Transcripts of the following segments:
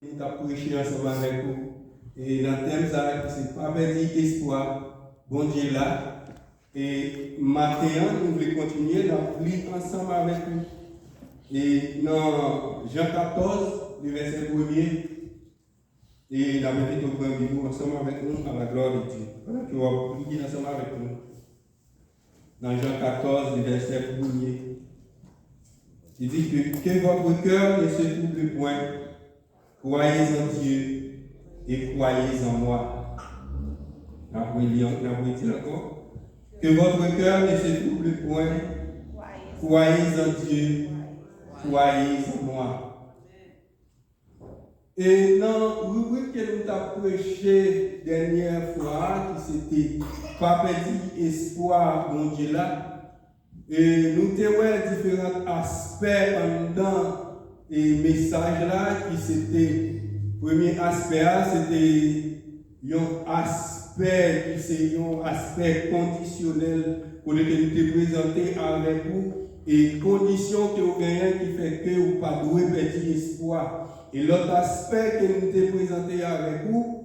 Nous avons prêché ensemble avec vous. Et dans le thème, ça, c'est pas perdu espoir, bon Dieu là. Et maintenant, nous voulons continuer à lire ensemble avec vous. Et dans Jean 14, le verset 1er, et la invité au grand Bible ensemble avec nous à la gloire de Dieu. Voilà que on va prier ensemble avec nous. Dans Jean 14, le verset 1er, il dit que votre cœur ne se trouble point. Croyez en Dieu et croyez en moi. Nous avons dit encore. Que votre cœur ne se trouble point. Croyez en Dieu, croyez en moi. Et dans la rubrique que nous avons prêché dernière fois, qui c'était pas petit espoir, mon Dieu là, et nous avons différents aspects dans et message là qui c'était premier aspect c'était un aspect qui c'est un aspect conditionnel pour lequel nous te présenter avec vous et conditions que vous gagnez qui fait que vous pas doué petit espoir et l'autre aspect que nous te présenté avec vous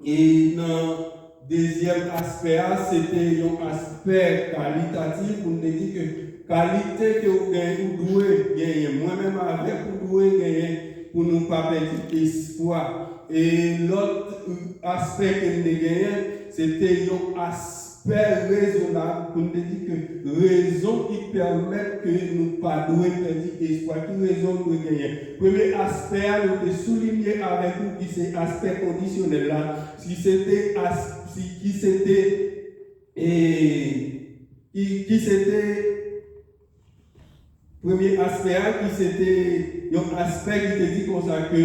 et dans deuxième aspect c'était un aspect qualitatif pour nous dire que qualité que vous gagnez, vous devez gagner. Moi-même avec vous devez gagner pour nous pas perdre espoir. Et l'autre aspect que nous gagnons, c'était un aspect raisonnable pour nous dire que raison qui permet que nous pas devons perdre espoir. Qui raison nous gagner? Premier aspect, nous avons souligné avec vous qui c'est aspect conditionnel là. Qui c'était premier aspect qui c'était un aspect qui te dit comme ça que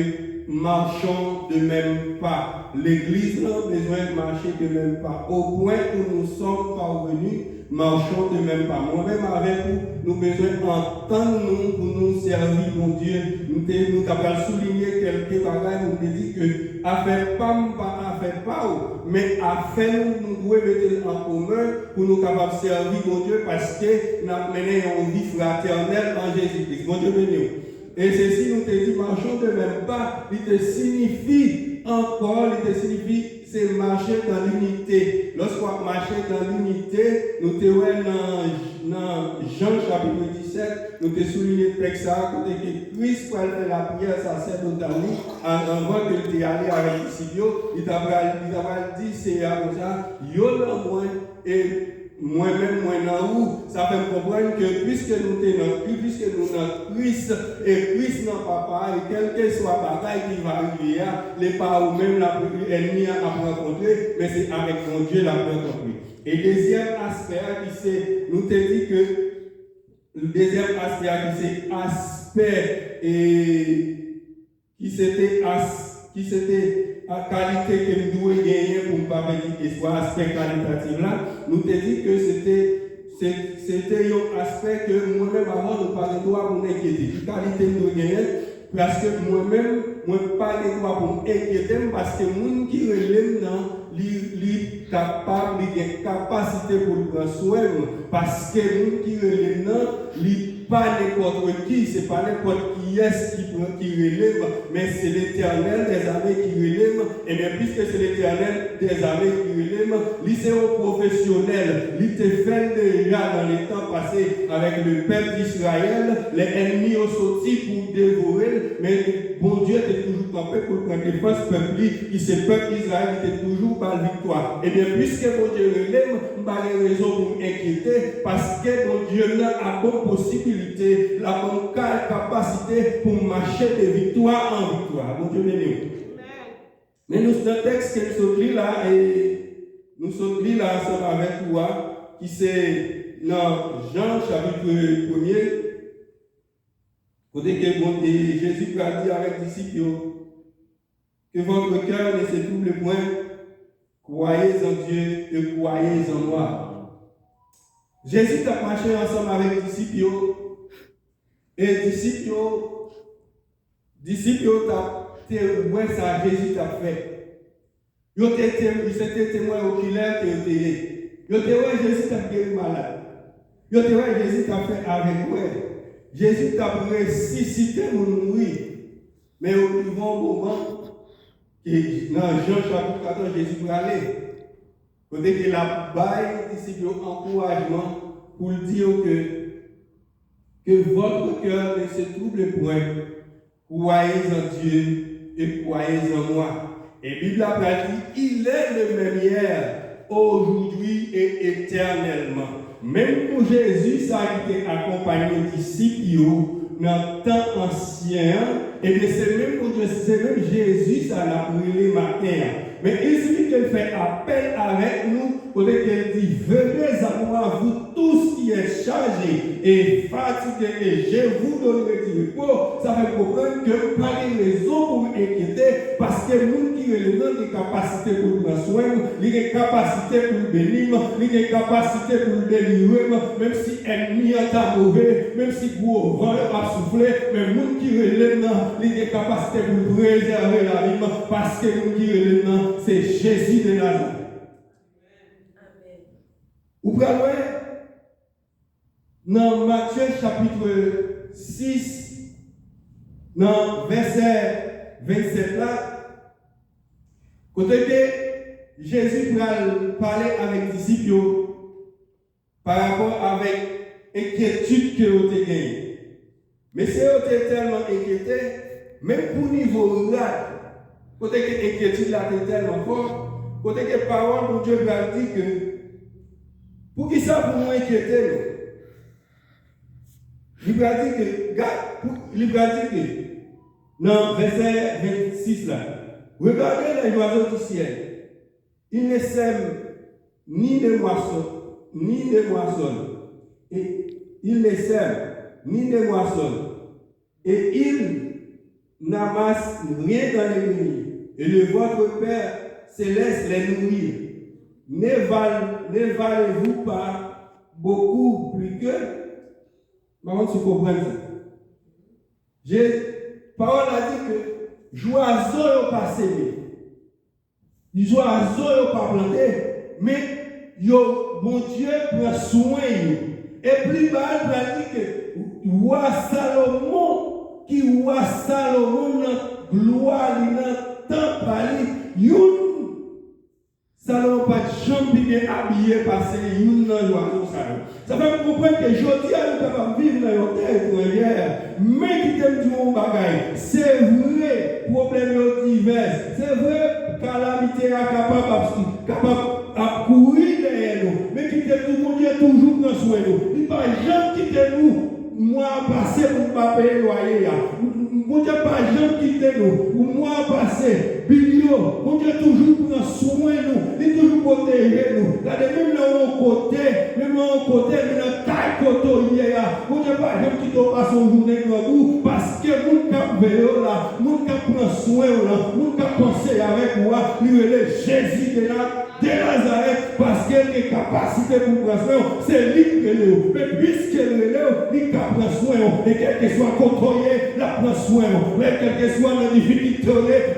marchons de même pas. L'Église a besoin de marcher de même pas. Au point où nous sommes parvenus, marchons de même pas. Moi-même avec vous, nous avons besoin d'entendre nous pour nous servir, mon Dieu. Nous avons souligné quelques bagages, nous avons dit que affaire pas, mais affaire nous devons mettre en commun pour nous capables de servir, mon Dieu, parce que nous avons mené une vie fraternelle en Jésus-Christ. Mon Dieu, béni. Et ceci nous te dit, marchons de même pas, il te signifie encore, il te signifie, c'est marcher dans l'unité. Lorsqu'on marche dans l'unité, nous te voyons dans Jean chapitre 17, nous te soulignons le texte à côté que Christ pour faire la prière sacerdotale, avant qu'il t'ait allé avec les disciples, il t'a dit, c'est comme ça, yo dans moi et moi-même, moi dans où, ça fait comprendre que puisque nous sommes dans Christ, puisque nous sommes dans Christ, et Christ dans Papa, et quel que soit la bataille qui va arriver, les parents ou même l'ennemi à rencontrer, mais c'est avec mon Dieu la rencontrer. Et deuxième aspect qui c'est, nous te dit que, le deuxième aspect qui c'est aspect, et qui c'était la qualité que nous devons gagner pour ne pas perdre espoir, aspect qualitatif là, nous te dit que c'était un aspect que moi-même avant nous pas de droit pour m'inquiéter. La qualité nous devons gagner parce que moi-même, moi pas de droit pour m'inquiéter parce que les gens qui relèvent dans les capable, les capacités pour le prendre soin parce que les gens qui relèvent dans pas n'importe qui, c'est pas n'importe qui est qui relève, mais c'est l'Éternel des armées qui relève, et bien puisque c'est l'Éternel des armées qui relève, lycéen professionnel, il te fait déjà dans les temps passés avec le peuple d'Israël, les ennemis ont sorti pour dévorer, mais bon Dieu était toujours campé pour prendre défense peuple, qui c'est peuple d'Israël qui était toujours par victoire. Et bien puisque mon Dieu relève, je n'ai pas raison pour m'inquiéter, parce que mon Dieu a bonne possibilité, la bonne capacité pour marcher de victoire en victoire. Mon Dieu béni. Mais nous sommes un texte que nous sommes là et nous sommes là ensemble avec toi, qui c'est dans Jean chapitre 1er, côté que Jésus a dit avec les disciples que votre cœur ne se trouble point, croyez en Dieu et croyez en moi. Jésus a marché ensemble avec les disciples. Et les disciples ont témoin ça Jésus t'a fait. Ils étaient témoins oculaires que vous étiez. Ils étaient Jésus t'a guéri malade. Ils étaient Jésus t'a fait avec moi. Jésus t'a ressuscité mon mourir. Mais au moment que dans Jean chapitre 14, Jésus va aller, côté que la baille disciple encouragement pour dire que votre cœur ne se trouble point, croyez en Dieu et croyez en moi. Et la Bible a dit, il est le même hier, aujourd'hui et éternellement. Même pour Jésus, ça a été accompagné des disciples dans le temps ancien, et bien c'est même Jésus, ça l'a brûlé matin. Mais il suffit qu'elle fait appel avec nous, pour qu'elle dit, venez à moi, vous tous qui êtes chargés et fatigués, et je vous donnerai du repos. Ça fait comprendre que pas de raison pour vous inquiéter, parce que nous qui avons des capacités pour prendre soin, des capacités pour bénir, des capacités pour délivrer, même si l'ennemi est mauvais, même si gros vent a soufflé, mais nous qui avons des capacités pour préserver la vie, parce que nous qui avons c'est Jésus de Nazareth. Vous pouvez voir dans Matthieu chapitre 6, dans verset 27 là, côté que Jésus parler avec les disciples par rapport avec l'inquiétude que vous avez gagnée. Mais si vous êtes tellement inquiété, même pour niveau là, côté que l'inquiétude là est tellement forte, côté que la parole de Dieu va dire que pour qui ça pour nous inquiéter, il va dire que dans verset 26 là, regardez les oiseaux du ciel, ils ne sèment ni ne moissonnent, et ils ne sèment ni ne moissonnent, et ils n'amassent rien dans les greniers. Et le votre Père céleste les nourrir. Ne valez-vous pas beaucoup plus que? Comment tu comprends ça? Parole a dit que l'oiseau n'est pas semé. L'oiseau n'est pas planté. Mais mon Dieu prend soin. Et plus bas, il a dit que roi Salomon, qui roi Salomon, gloire, tant parler, Salomon pas de chambre bien habillé parce que youn nan l'oiseau Salomon. Ça fait comprendre que aujourd'hui, nous devons vivre dans une terre étrangère. Mais qui t'aime du monde bagaille. C'est vrai, problèmes divers. C'est vrai, calamité est capable de courir derrière nous. Mais qui t'aime du monde, Dieu toujours prend soin de nous. Il ne va jamais quitter nous. Moi passé pour ne pas payer le loyer. Mon Dieu pas jamais quitter nous. Ou moi passé, bilio. Mon Dieu toujours prend soin de nous. Il toujours protéger nous. Regardez même dans mon côté, même dans mon côté, même dans taille côté hier. Mon Dieu pas jamais quitter son journée de vous. Parce que mon cap vélo là, mon cap prend soin là, mon cap penser avec moi, lui est Jésus de Nazareth, parce qu'il a des capacités pour prendre soin. C'est lui qui est là. Mais puisqu'il est là, il prend soin. Et quel que soit contrôlé, la prend soin. Mais quel que soit la difficulté,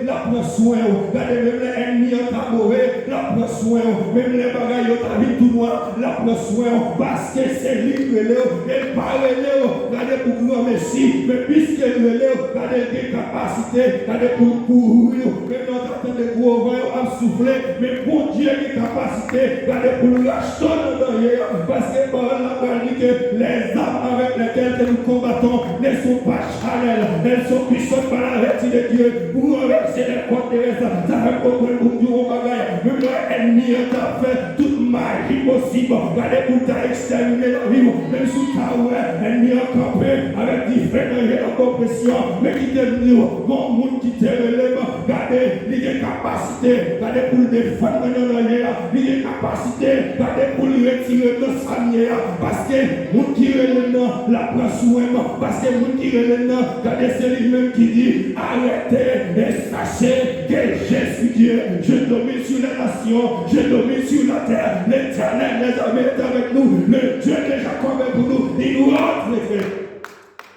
la prend soin. Regardez, même les ennemis en mauvais, la prend soin. Même les bagailles en vie tout noir, la prend soin. Parce que c'est lui qui est là. Il parle là. Regardez pour grand merci. Mais puisqu'il est là, regardez des capacités. Regardez pour courir. Même dans le temps de gros vent, à souffler. Mais pour Dieu, des capacités. Regardez pour nous acheter dans derrière. Parce que la parole dit que les âmes avec lesquelles nous combattons ne sont pas charnelles. Elles sont puissantes par la vertu de Dieu. Pour renverser les forteresses. Ça fait comprendre pour Dieu au bagage. Même l'ennemi a fait toute magie possible. Regardez pour t'exterminer la vie. Même sous ta ouais, l'ennemi a campé avec différents dangers en compression. Mais qui t'aime nous, mon monde qui te relève. Regardez, il y a des capacités. Regardez pour le défendre dans la guerre. Il y a des capacités. Regardez pour le retirer de sa manière. Parce que mon qui relève la prend soin. Parce que mon qui relève, regardez, c'est lui-même qui dit arrêtez et sachez que je suis Dieu. Je domine sur les nations. Je domine sur la terre. L'Éternel, les armées est avec nous. Le Dieu de Jacob est pour nous. Il nous rentre les frères.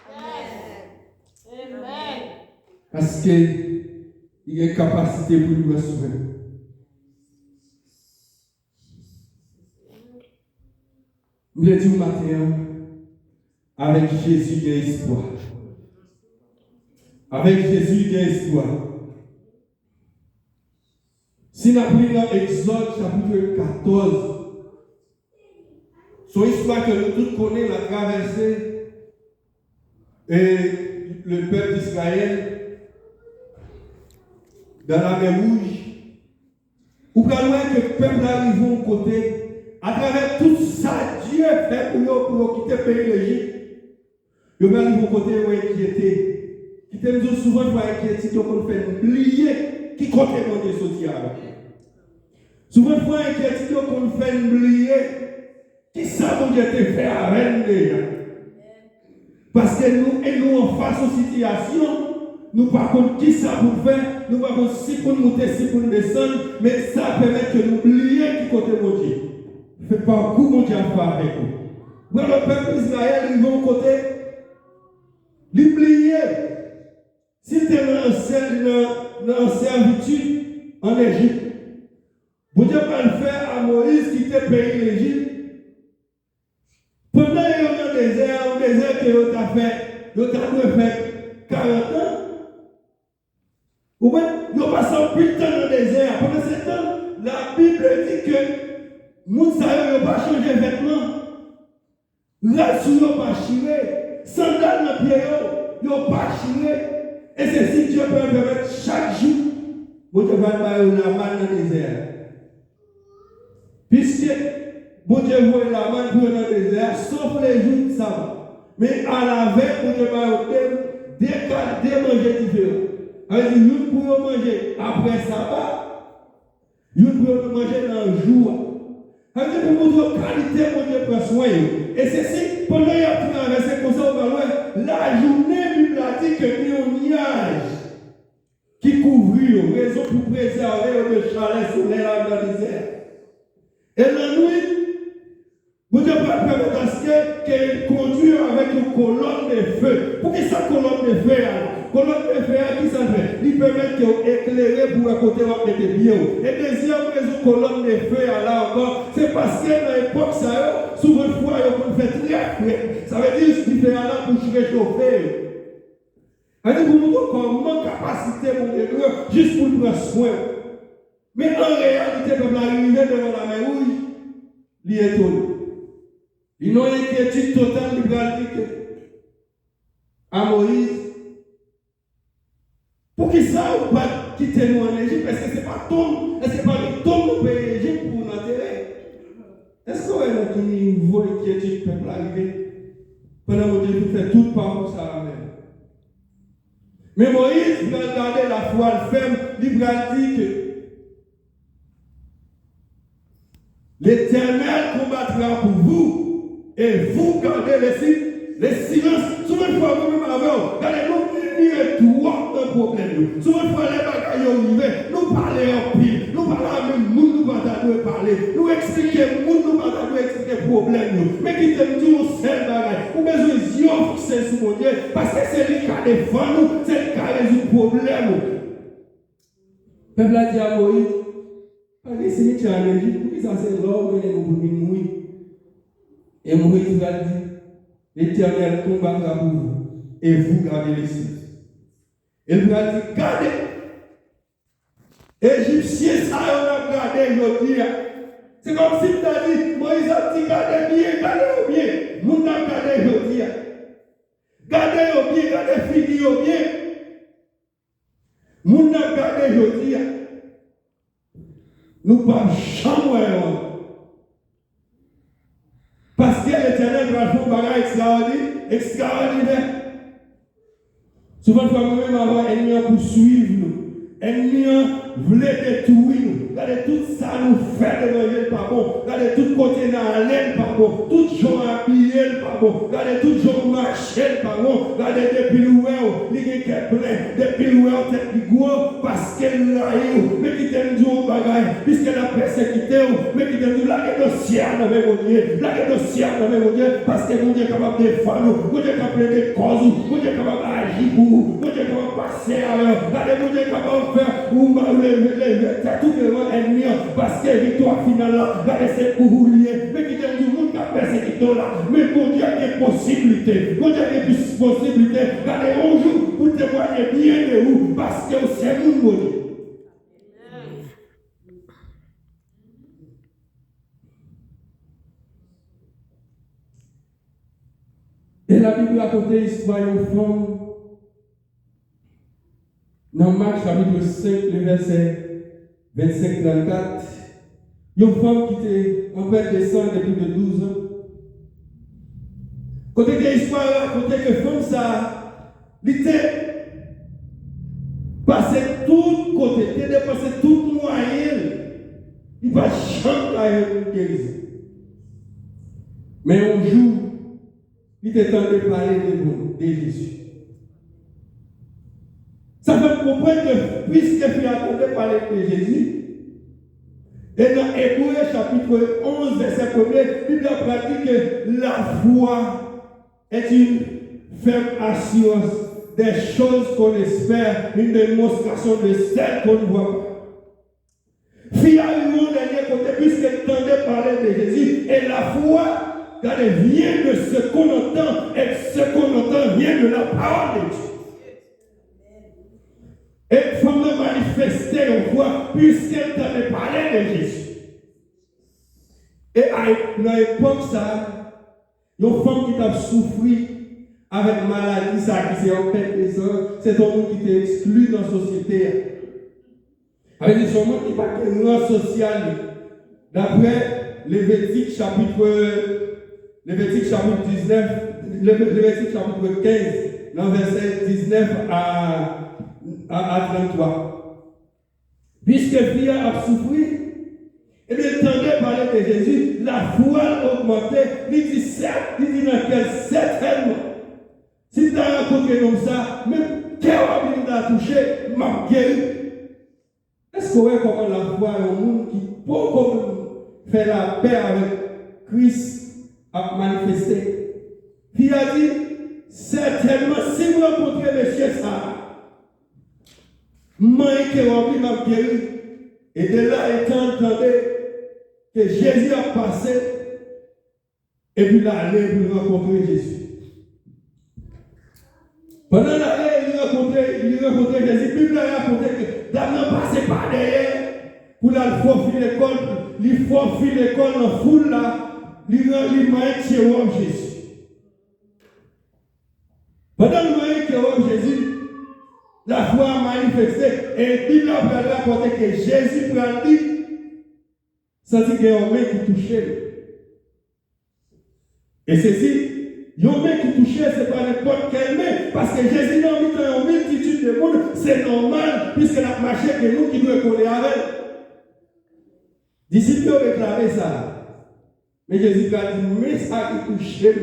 Amen. Parce qu'il y a une capacité pour nous sauver. Nous le disons matin, avec Jésus, il y a espoir. Avec Jésus, il y a histoire. Si nous prenons dans Exode chapitre 14, son histoire que nous tous connaissons, la traversée et le peuple d'Israël dans la mer Rouge, ou quand que le peuple arrive au côté, à travers tout ça, Dieu fait pour quitter le pays d'Égypte. Il va arriver au côté où inquiété. Qui t'aime souvent, il va inquiéter, qu'on fait oublier qui compte mon Dieu social. Souvent, il faut inquiéter, qu'on fait oublier qui ça mon Dieu te fait avec déjà. Parce que nous en face aux situations, nous par contre qui ça pour faire, nous par contre si pour monter, si pour descendre, mais ça permet que nous oublions qui côté mon Dieu. Fait pas coup mon Dieu à faire avec nous. Quand le peuple d'Israël il va au côté, l'oublier. S'il était dans servitude en Égypte, vous Dieu va le faire à Moïse qui était pays l'Égypte. Pendant qu'il y a un désert que vous avez fait, vous avez fait 40 ans. Ou bien, nous passons plus de temps dans le désert. Pendant ce temps, la Bible dit que nous ne savons pas changer de vêtements. Là, sous nous pas chiré. Sandales dans les pieds, nous n'avons pas chiré. Et c'est si Dieu peut permettre chaque jour, vous devez avoir la manne dans le désert. Puisque bon Dieu voit la manne pour dans le désert, sauf les jours de sabbat. Mais à la veille, vous devez avoir des manger différents. Alors, nous pouvons manger après sabbat, nous pouvons manger dans le jour. Alors, pour votre qualité, mon Dieu prend soin. Et c'est si, pendant qu'il y a traversé comme ça, la journée, Bible a dit que il y a un nuage qui couvre, raison pour préserver le chalet solaire dans le désert. Et la nuit, vous ne devez pas permettre à ce qu'elle conduise avec une colonne de feu. Pour que ça colonne de feu, colonne de feu, qui ça fait? Il permet d'éclairer pour à côté de mettre bien. Et deuxième raison, colonne de feu, là encore, c'est parce que dans l'époque, ça, souvent, il faut faire très frais. Ça veut dire qu'il fait là pour réchauffer. C'est-à-dire pour nous comment capacité pour les deux, juste pour prendre soin. Mais en réalité, comme l'arrivée devant la mer Rouge, il est étonné. Ils ont une inquiétude totale du pratique à Moïse. Pour qui ça ou pas quitter nous en Égypte? Est-ce que ce n'est pas tombe? Est-ce que ce n'est pas le tombe du pays d'Égypte pour nous enterrer? Est-ce qu'on a notre niveau d'inquiétude peuple arriver? Pendant que Dieu fait tout par pour ça même. Mais Moïse, il va garder la foi ferme, il va dire que l'Éternel combattra pour vous et vous gardez les silences. Souvent, il faut vous-même avant. Regardez-nous, il y a trois problèmes. Souvent, il faut les bagailles arriver. Nous parler en pile. Nous parlons même, nous parler. Nous expliquer, nous expliquer problème. Mais qui te dit au seul bagaille. Ou besoin de yeux fixés sur mon Dieu. Parce que c'est lui qui a défendu nous, c'est lui qui a résolu le problème. Le peuple a dit à Moïse, parce que si tu es en Égypte, pour qui ça c'est l'homme et nous pouvons mourir. Et Moïse va dire, l'Éternel combattra pour vous et vous gardez les siens. Et il va dire, gardez. Égyptiens, ça on a gardé aujourd'hui. C'est comme si tu as dit, Moïse a dit, gardez bien. Nous avons gardé aujourd'hui. Gardez bien, gardez fini bien. Nous avons gardé aujourd'hui. Nous ne pouvons jamais. Parce que l'Éternel va faire un bagage extraordinaire. Souvent, nous avons un ennemi pour suivre nous. Ennemi voulait détruire nous. Regardez tout ça nous fait de manger pas bon. Regardez tout côté dans la laine pas bon. Tout gens habillés pas bon. Regardez tout gens marcher pas bon. Regardez depuis l'ouest, il y a plein. Depuis l'ouest, tête du gros parce qu'elle l'a eu. Mais qui t'aime du au bagage. Puisqu'elle a persécuté, mais qui t'aime du la guerre de ciel dans mon Dieu. La guerre de ciel dans mon Dieu. Parce que mon Dieu est capable de défendre nous. Mon Dieu est capable de causes. Mon Dieu est capable d'agir pour vous. Mon Dieu est capable de passer à l'heure. Regardez mon Dieu est capable faire, ou tout le monde ennemi, parce que la victoire finale là, va laisser pour vous lier. Mais qui t'aime du monde qui a persécuté là, mais bon Dieu a des possibilités. Bon Dieu a des possibilités. Regardez un jour pour témoigner bien de vous, parce que c'est vous, mon Dieu. Et la Bible raconte l'histoire d'une femme dans Marc chapitre 5, le verset 25-34. Une femme qui était en fait descend depuis de 12 ans. Côté que l'histoire raconte que femme ça, elle était passé tout côté, elle était passé tout moyen. Il va chanter à une guérison. Mais un jour, il était temps de parler de Jésus. Ça fait comprendre que puisque tu as entendu parler de Jésus, et dans Hébreu chapitre 11, verset 1er, la Bible pratique que la foi est une ferme assurance des choses qu'on espère, une démonstration de celles qu'on ne voit pas. Finalement, dernier côté, puisqu'elle entendait parler de Jésus, et la foi, car elle vient de ce qu'on entend, et ce qu'on entend vient de la parole de Dieu. Et il faut me manifester en foi, puisqu'elle t'avait parlé de Jésus. Et dans l'époque, ça, il y a une femme qui t'a souffert avec maladie, ça, qui s'est en fait des ans, c'est un monde qui t'est exclu dans la société. Avec des gens qui pas de loi sociale. D'après Lévitique chapitre 19, Lévitique chapitre 15, dans verset 19 à 33. Puisque Pierre a souffert, et bien, il entendait parler de Jésus, la foi augmentait. Il dit certes, il dit dans quel certainement. Si tu as rencontré comme ça, même quel t'a touché, m'a guéri. Est-ce qu'on voit comment la foi est un monde qui peut faire la paix avec Christ a manifesté? Puis il a dit, certainement, si vous rencontrez monsieur ça, moi qui m'a guéri. Et de là, étant entendu que Jésus a passé, et puis là, allé pour rencontrer Jésus. Pendant l'année, il rencontrait Jésus. La Bible a raconté que Dame n'a passé par derrière pour la forfait l'école, il forfait l'école dans la foule là, il m'a chez Jésus. Pendant le moment que Jésus, la foi a manifesté, et la Bible a raconté que Jésus prend dit, ça dit qu'il y a un homme qui touchait. Et ceci, il y a un homme qui touchait, ce n'est pas n'importe quel main, parce que Jésus n'a mis dans une multitude de monde, c'est normal, puisque la marché que nous qui nous connaissons avec. Disciples ont réclamé ça. Mais Jésus a dit, mais ça qui touchait,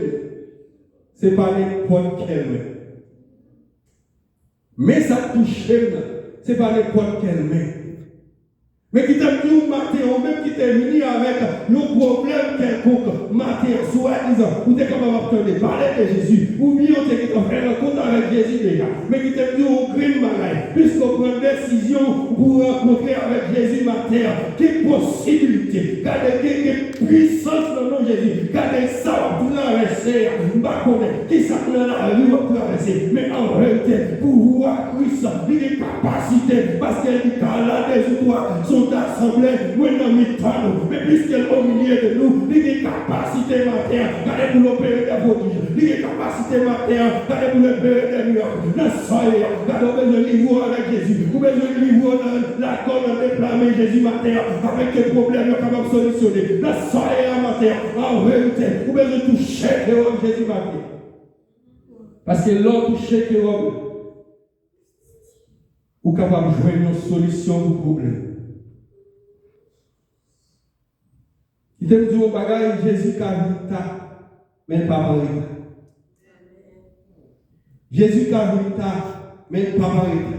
ce n'est pas n'importe quel main. Mais ça touchait, ce n'est pas n'importe quelle main. Mais qui t'a dit au matin, ou même qui t'est venu avec un problème quelconque, matin, soi-disant, ou t'es capable de parler de Jésus, ou bien on t'est capable de faire rencontre avec Jésus déjà. Mais qui t'a dit au crime malade, puisqu'on prend une décision pour rencontrer avec Jésus matin, quelle possibilité, quelle puissance dans le nom de Jésus, quelle ça va traverser, qui ça dans la rue va traverser, mais en réalité, pour voir Christ, il a des capacités, parce qu'il dit qu'à la désotoire, sont assemblés, nous dans le mais puisqu'elle est au milieu de nous, il y a une capacité matin, regardez pour l'opérer des prodiges, il y a une capacité matin, regardez pour l'opérer des miracles, dans le soleil, regardez pour besoin de livre avec Jésus, pour besoin de livre dans la corde, déclamer Jésus matin, avec les problèmes capables de solutionner, dans le soleil matin, en vérité, pour besoin de toucher Jésus matin. Parce que l'homme touché ou capable de jouer une solution pour le problème. Il te dit au bagage, Jésus carita, mais pas marita. Jésus carita, mais pas marita.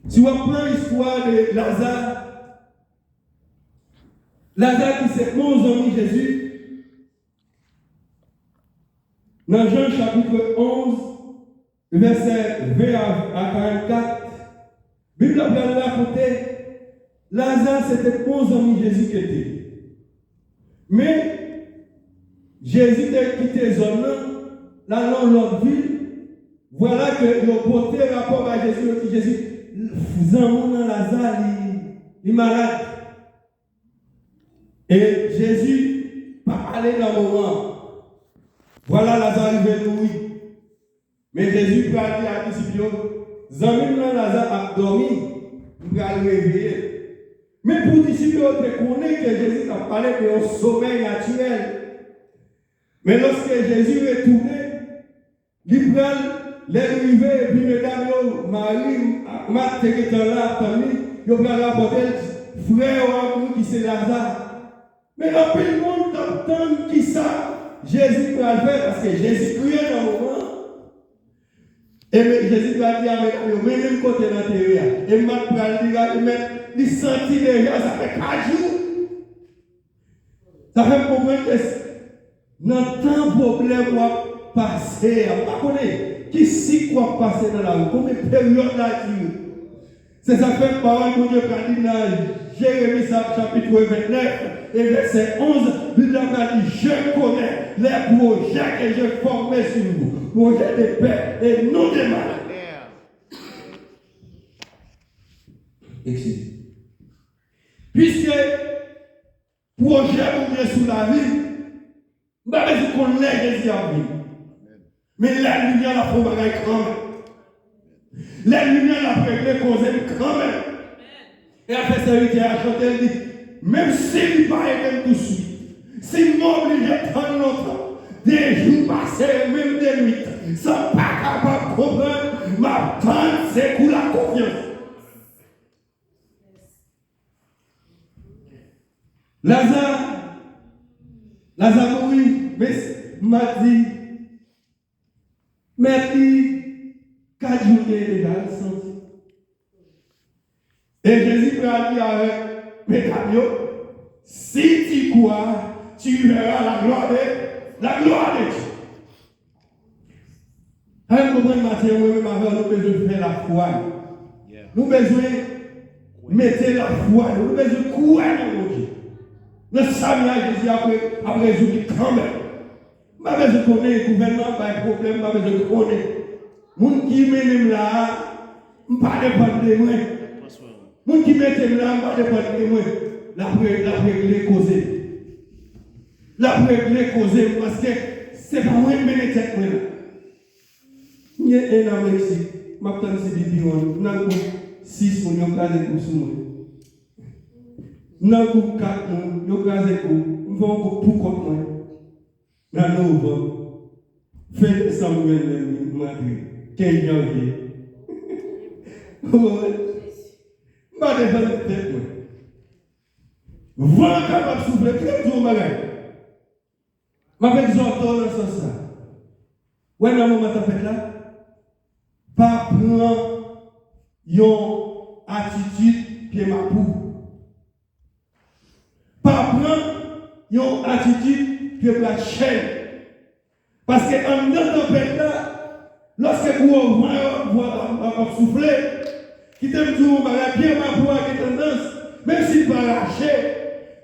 Si on prend l'histoire de Lazare, Lazare qui c'est mon ami Jésus, dans Jean chapitre 11, verset 20 à 44, Bible a bien raconté, Lazare c'était bon ami Jésus qui était. Mais Jésus a quitté zone là dans l'autre ville. Voilà que le porté rapport à Jésus, il dit Jésus, vous en Lazare, il est malade. Et Jésus pas allé dans le moment. Voilà Lazare arrivé mourir. Mais Jésus peut aller à les disciples, Zamine Lazare a dormi, il va le réveiller. Mais pour les disciples, on connaît que Jésus a parlé de un sommeil naturel. Mais lorsque Jésus est tourné, il prend les rivets, et puis mesdames, Marie, Marthe qui est là, famille, il va rapporter frère ou ami qui c'est Lazare. Mais en plus, le monde entend qui ça, Jésus peut le faire parce que Jésus criait dans le moment. Et Jésus va dire à mes même côté dans la terre. Et Marc va dire, il sentit déjà, ça fait 4 jours. Ça fait comprendre que dans tant de problèmes va passer. Vous connaissez qui s'y quoi passer dans la rue? Combien de périodes là c'est ça fait parole que Dieu a dit dans Jérémie chapitre 29 et verset 11. Il a dit, je connais les projets que j'ai formés sur vous. Projets de paix et non de mal. Puisque projet ouvert sous la vie, je ne sais pas qu'on l'ait Jésus à vie. Mais la lumière la fait bagaille quand même. La lumière la fait causer quand même. Et après ça, il a chanté, il dit, même s'il ne pas être tout de suite, s'il m'oblige de prendre longtemps, des jours passés, même des nuits, sans pas capable de comprendre, ma tante, c'est pour la confiance. Lazare mourit, mais m'a dit, merci, 4 jours déjà, il senti. Et Jésus peut aller avec mes camions, si tu crois, tu verras la gloire de Dieu. Avec le bon matin, nous avons besoin de faire la foi. Nous avons besoin de mettre la foi, nous avons besoin de croire dans Dieu. Nous savons que Jésus a résolu quand même. Nous avons besoin de connaître le gouvernement, pas de problème, nous avons besoin de connaître. Les gens qui mènent là, je ne pas dépendre de moi. Les gens qui mettent là, je ne pas dépendre de moi. La règle causer. La règle causer parce que ce n'est pas moi qui mène tête. Il y a un homme ici, je suis dit, je suis 6 pour nous caser pour sous. Je suis 4 pour nous caser pour nous pour contre moi. Dans novembre, fin décembre, Madrid. 15 janvier. Je ne vais pas défendre la tête. Vent capable de souffler, très dur, bagage. Je vais exhorter dans ce sens. Ouais, dans le moment où là, pas prendre une attitude pied ma pou. Pas prendre une attitude pied la chaîne. Parce que en dedans de là, lorsque vous avez soufflé, qui t'aime toujours, bien ma voix qui tendance, même s'il n'est pas lâché,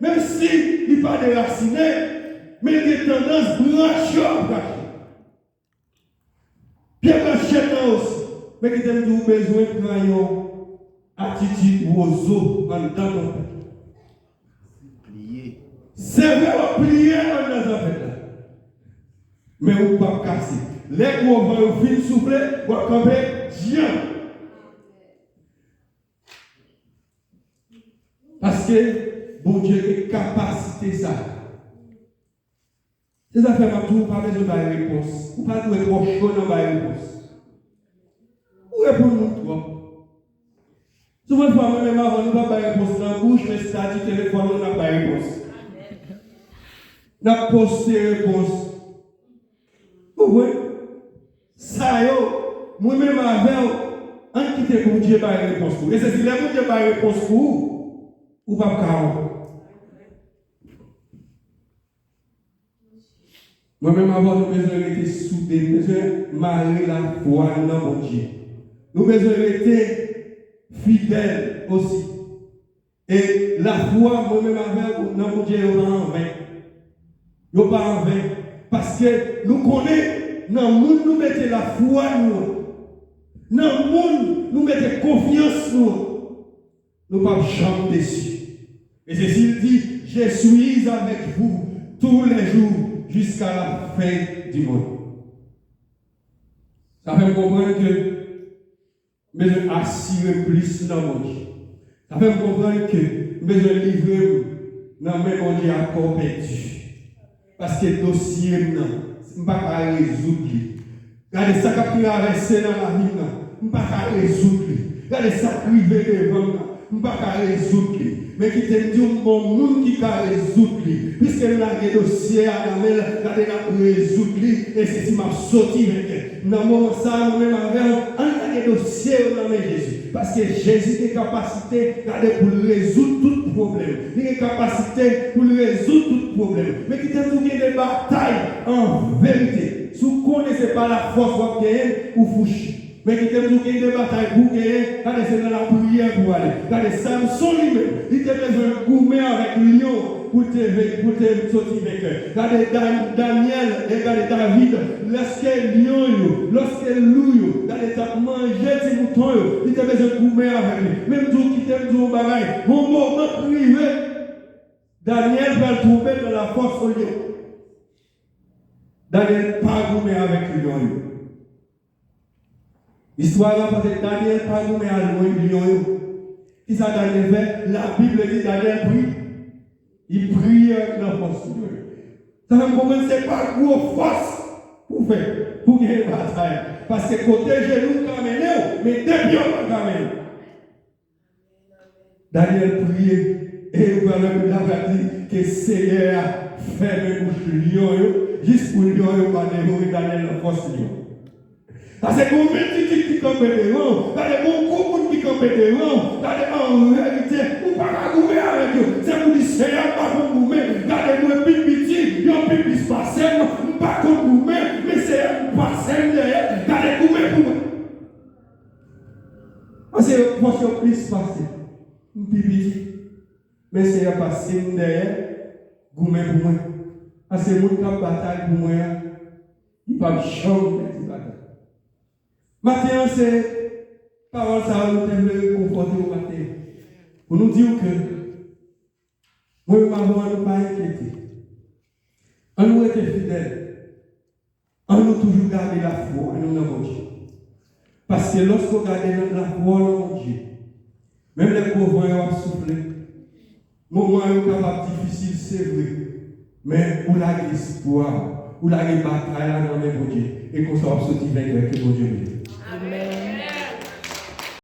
même s'il n'est pas déraciné, mais il a tendance branché à brancher. Bien branché aussi, mais qui t'aime toujours besoin de prendre une attitude aux autres en dedans de plier. C'est vrai, plier en dedans de mais vous ne pouvez pas casser. Les gros vents viennent souffler, vous camper Dieu. Parce que bon Dieu a capacité ça. Ces affaires, vous n'avez pas besoin de réponse. Vous n'avez pas besoin de trop chaud dans la réponse. Vous répondez trop. Souvent, moi-même, avant, nous n'avons pas de réponse dans la bouche, mais c'est à dire téléphone, nous n'avons pas de réponse. Nous avons posté réponse. Vous voyez? Ça, moi-même, avec on quitte pour Dieu par réponse pour. Et c'est si les gens Dieu par réponse pour vous, ou pas carrément. Moi-même, avant, nous besoin d'être soudés, nous besoin de marier la foi dans mon Dieu. Nous besoin d'être fidèle aussi. Et la foi, moi-même avec vous, non, mon Dieu, il pas en vain. Il pas en vain. Parce que nous connaissons, dans le monde, nous mettons la foi, nous. Dans le monde, nous mettons confiance, nous. Nous ne pouvons pas jamais déçus. Et c'est s'il dit, je suis avec vous tous les jours jusqu'à la fin du monde. Ça fait me comprendre que mais je assurer plus dans mon Dieu. Ça fait me comprendre que mais je livrer dans mes mon Dieu encore perdu. Parce que le dossier je ne peux pas résoudre. Regardez ça qui a traversé dans la vie, je ne peux pas résoudre. Regardez ça qui arrive devant moi, je ne peux pas résoudre. Mais qui te dit un bon monde qui a résoudre. Puisque nous avons des dossiers à la main, nous avons résoudre. Et c'est ce qui m'a sorti avec. Dans le moment ça, nous-mêmes avons un dossier dans la main Jésus. Parce que Jésus a capacité pour résoudre tout problème. Il a capacité pour résoudre tout problème. Mais qui te dit des batailles en vérité. Si vous ne connaissez pas la force vous gagner ou foucher. Mais qui t'aime qu'il y a des batailles pour gagner, quand c'est dans la prière pour aller. Quand Samson lui-même, il t'a besoin de gourmet avec lion pour te sortir avec eux. Quand Daniel et quand David, lorsque lion, lorsque loup, quand il a mangé ses moutons, il t'a besoin de gourmet avec lui. Même tout qui t'aime tout bagaille, mon moment privé, Daniel va le trouver dans la force au lion. Daniel pas gourmet avec le lion. L'histoire là, parce que Daniel pas gourmet à loin du lion. Qui ça Daniel fait? La Bible dit Daniel prie. Il prie dans la force de Dieu. Ça veut comprendre que ce n'est pas une grosse force pour faire, pour gagner une bataille. Parce que côté genou, quand même, mais depuis on va quand même. Daniel priait et le gouvernement a dit que le Seigneur a fermé le lion, juste pour le lion, pas dévorer Daniel dans la force de Dieu. Parce que combien de gens qui campent devant, il y a beaucoup de gens qui campent devant, en réalité, on ne peut pas goumer avec eux. C'est pour dire, Seigneur, pas pour goumer, regardez-moi, petit, il y a un petit passé, on ne peut pas goumer, mais c'est passé derrière, regardez goumer pour moi. Parce que moi, je suis plus passé, un petit, mais c'est passé derrière, goumer pour moi. Parce que les gens qui ont bataille pour moi, ils ne peuvent jamais faire bataille. Maintenant, c'est parole ça nous devons conforter au matin. Pour nous dire que moi, je ne pas inquiéter. On nous était fidèles. On nous toujours garder la foi en nous dans mon Dieu. Parce que lorsqu'on garde la foi dans mon Dieu, même les pauvres ont soufflé. Moment capable difficile, c'est vrai. Mais où la espoir, où la bataille dans mon Dieu. Et qu'on soit sorti vainqueur que mon Dieu veut.